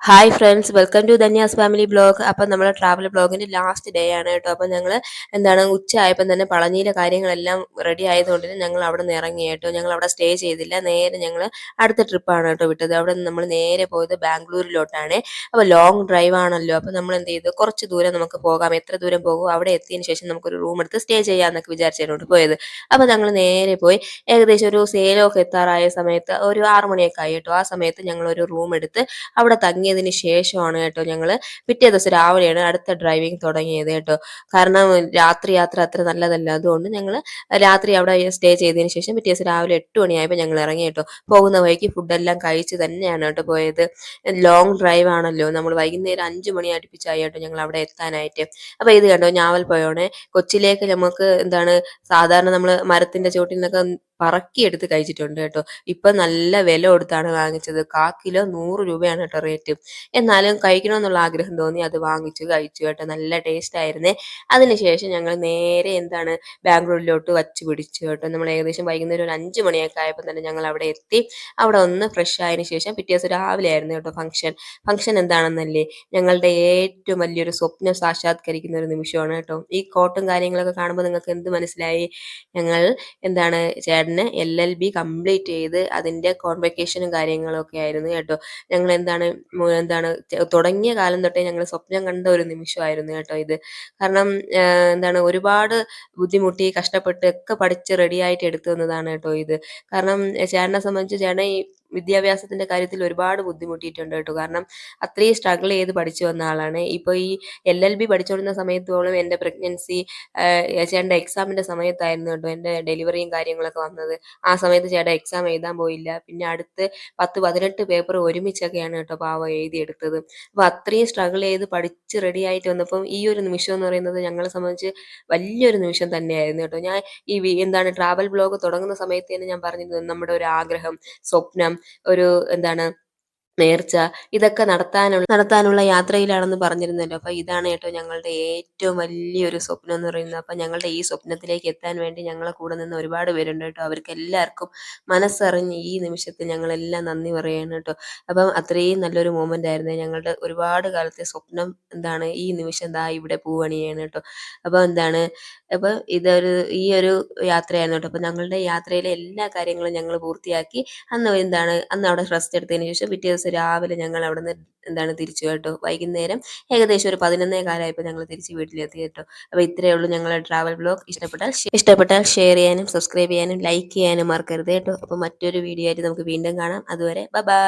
Hi friends, welcome to Dhanya's family blog. അപ്പം നമ്മുടെ travel ബ്ലോഗിൻ്റെ last day ആണ് കേട്ടോ. അപ്പം ഞങ്ങൾ ഉച്ചയായപ്പം തന്നെ പളനിയിലെ കാര്യങ്ങളെല്ലാം റെഡി ആയതുകൊണ്ട് ഞങ്ങൾ അവിടെ നിന്ന് ഇറങ്ങി കേട്ടോ. ഞങ്ങൾ അവിടെ സ്റ്റേ ചെയ്തില്ല, നേരെ ഞങ്ങൾ അടുത്ത ട്രിപ്പാണ് കേട്ടോ വിട്ടത്. അവിടെ നിന്ന് നമ്മൾ നേരെ പോയത് ബാംഗ്ലൂരിലോട്ടാണ്. അപ്പോൾ ലോങ് ഡ്രൈവ് ആണല്ലോ, അപ്പോൾ നമ്മൾ എന്ത് ചെയ്തു, കുറച്ച് ദൂരം നമുക്ക് പോകാം, എത്ര ദൂരം പോകും, അവിടെ എത്തിയതിന് ശേഷം നമുക്കൊരു റൂം എടുത്ത് സ്റ്റേ ചെയ്യാമെന്നൊക്കെ വിചാരിച്ചിട്ടുണ്ട് പോയത്. അപ്പോൾ ഞങ്ങൾ നേരെ പോയി, ഏകദേശം ഒരു സേലമൊക്കെ എത്താറായ സമയത്ത് ഒരു 6 മണിയൊക്കെ ആയി കേട്ടോ. ആ സമയത്ത് ഞങ്ങളൊരു റൂം എടുത്ത് അവിടെ തങ്ങിയതിന് ശേഷമാണ് കേട്ടോ ഞങ്ങൾ പിറ്റേ ദിവസം രാവിലെയാണ് അടുത്ത ഡ്രൈവിംഗ് തുടങ്ങിയത് കേട്ടോ. കാരണം രാത്രി യാത്ര അത്ര നല്ലതല്ല, അതുകൊണ്ട് ഞങ്ങൾ രാത്രി അവിടെ സ്റ്റേ ചെയ്തതിന് ശേഷം പിറ്റേ ദിവസം രാവിലെ 8 മണിയായപ്പോൾ ഞങ്ങൾ ഇറങ്ങി കേട്ടോ. പോകുന്ന വഴിക്ക് ഫുഡെല്ലാം കഴിച്ച് തന്നെയാണ് കേട്ടോ പോയത്. ലോങ് ഡ്രൈവ് ആണല്ലോ, നമ്മൾ വൈകുന്നേരം 5 മണി അടുപ്പിച്ചായി കേട്ടോ ഞങ്ങൾ അവിടെ എത്താനായിട്ട്. അപ്പോൾ ഇത് കണ്ടോ, ഞാവൽപ്പഴമാണ്. കൊച്ചിയിലേക്ക് നമുക്ക് സാധാരണ നമ്മൾ മരത്തിന്റെ ചോട്ടിൽ നിന്നൊക്കെ പറക്കിയെടുത്ത് കഴിച്ചിട്ടുണ്ട് കേട്ടോ. ഇപ്പം നല്ല വില കൊടുത്താണ് വാങ്ങിച്ചത്. 1/4 കിലോ 100 രൂപയാണ് കേട്ടോ റേറ്റ്. എന്നാലും കഴിക്കണമെന്നുള്ള ആഗ്രഹം തോന്നി, അത് വാങ്ങിച്ചു കഴിച്ചു കേട്ടോ. നല്ല ടേസ്റ്റ് ആയിരുന്നേ. അതിനുശേഷം ഞങ്ങൾ നേരെ ബാംഗ്ലൂരിലോട്ട് വച്ച് പിടിച്ചു കേട്ടോ. നമ്മൾ ഏകദേശം വൈകുന്നേരം ഒരു 5 മണിയൊക്കെ ആയപ്പോൾ തന്നെ ഞങ്ങൾ അവിടെ എത്തി. അവിടെ ഒന്ന് ഫ്രഷ് ആയതിനു ശേഷം പിറ്റേ ദിവസം രാവിലെ ആയിരുന്നു കേട്ടോ ഫംഗ്ഷൻ എന്താണെന്നല്ലേ, ഞങ്ങളുടെ ഏറ്റവും വലിയൊരു സ്വപ്നം സാക്ഷാത്കരിക്കുന്ന ഒരു നിമിഷമാണ് കേട്ടോ. ഈ കോട്ടും കാര്യങ്ങളൊക്കെ കാണുമ്പോൾ നിങ്ങൾക്ക് എന്ത് മനസ്സിലായി? ഞങ്ങൾ ചേട്ടന് LLB കംപ്ലീറ്റ് ചെയ്ത് അതിൻ്റെ കോൺവെക്കേഷനും കാര്യങ്ങളും ഒക്കെ ആയിരുന്നു കേട്ടോ. ഞങ്ങൾ തുടങ്ങിയ കാലം തൊട്ടേ ഞങ്ങൾ സ്വപ്നം കണ്ട ഒരു നിമിഷമായിരുന്നു കേട്ടോ ഇത്. കാരണം ഒരുപാട് ബുദ്ധിമുട്ടി കഷ്ടപ്പെട്ട് ഒക്കെ പഠിച്ച് റെഡിയായിട്ട് എടുത്തു വന്നതാണ് കേട്ടോ ഇത്. കാരണം ചേട്ടനെ സംബന്ധിച്ച് ചേട്ടൻ ഈ വിദ്യാഭ്യാസത്തിന്റെ കാര്യത്തിൽ ഒരുപാട് ബുദ്ധിമുട്ടിയിട്ടുണ്ട് കേട്ടോ. കാരണം അത്രയും സ്ട്രഗിൾ ചെയ്ത് പഠിച്ചു വന്ന ആളാണ്. ഇപ്പോൾ ഈ LLB പഠിച്ചുകൊണ്ടിരുന്ന സമയത്തോളം എൻ്റെ പ്രഗ്നൻസി, ചേട്ടൻ്റെ എക്സാമിൻ്റെ സമയത്തായിരുന്നു കേട്ടോ എൻ്റെ ഡെലിവറിയും കാര്യങ്ങളൊക്കെ വന്നത്. ആ സമയത്ത് ചേട്ടൻ എക്സാം എഴുതാൻ പോയില്ല. പിന്നെ അടുത്ത് 10-18 പേപ്പർ ഒരുമിച്ചൊക്കെയാണ് കേട്ടോ പാവം എഴുതിയെടുത്തത്. അപ്പോൾ അത്രയും സ്ട്രഗിൾ ചെയ്ത് പഠിച്ച് റെഡി ആയിട്ട് വന്നപ്പം ഈ ഒരു നിമിഷം എന്ന് പറയുന്നത് ഞങ്ങളെ സംബന്ധിച്ച് വലിയൊരു നിമിഷം തന്നെയായിരുന്നു കേട്ടോ. ഞാൻ ഈ ട്രാവൽ ബ്ലോഗ് തുടങ്ങുന്ന സമയത്ത് തന്നെ ഞാൻ പറഞ്ഞിരുന്നു, നമ്മുടെ ഒരു ആഗ്രഹം, സ്വപ്നം, ഒരു നേർച്ച, ഇതൊക്കെ നടത്താനുള്ള യാത്രയിലാണെന്ന് പറഞ്ഞിരുന്നല്ലോ. അപ്പോൾ ഇതാണ് കേട്ടോ ഞങ്ങളുടെ ഏറ്റവും വലിയൊരു സ്വപ്നം എന്ന് പറയുന്നത്. അപ്പം ഞങ്ങളുടെ ഈ സ്വപ്നത്തിലേക്ക് എത്താൻ വേണ്ടി ഞങ്ങളെ കൂടെ നിന്ന് ഒരുപാട് പേരുണ്ട് കേട്ടോ. അവർക്ക് എല്ലാവർക്കും മനസ്സറിഞ്ഞ് ഈ നിമിഷത്തിൽ ഞങ്ങളെല്ലാം നന്ദി പറയുകയാണ് കേട്ടോ. അപ്പം അത്രയും നല്ലൊരു മൊമെൻ്റ് ആയിരുന്നു. ഞങ്ങളുടെ ഒരുപാട് കാലത്തെ സ്വപ്നം ഈ നിമിഷം ഇവിടെ പൂവണിയാണ് കേട്ടോ. അപ്പോൾ അപ്പോൾ ഈ ഒരു യാത്രയായിരുന്നു കേട്ടോ. അപ്പോൾ ഞങ്ങളുടെ യാത്രയിലെ എല്ലാ കാര്യങ്ങളും ഞങ്ങൾ പൂർത്തിയാക്കി. അന്ന് അവിടെ റെസ്റ്റ് എടുത്തതിന് ശേഷം പിറ്റേ ദിവസം രാവിലെ ഞങ്ങൾ അവിടെ നിന്ന് തിരിച്ചു കേട്ടോ. വൈകുന്നേരം ഏകദേശം ഒരു 11:15 ഞങ്ങൾ തിരിച്ച് വീട്ടിലെത്തി കേട്ടോ. അപ്പോൾ ഇത്രയേ ഉള്ളൂ ഞങ്ങളുടെ ട്രാവൽ ബ്ലോഗ്. ഇഷ്ടപ്പെട്ടാൽ ഷെയർ ചെയ്യാനും സബ്സ്ക്രൈബ് ചെയ്യാനും ലൈക്ക് ചെയ്യാനും മറക്കരുത് കേട്ടോ. അപ്പോൾ മറ്റൊരു വീഡിയോ ആയിട്ട് നമുക്ക് വീണ്ടും കാണാം. അതുവരെ ബൈ.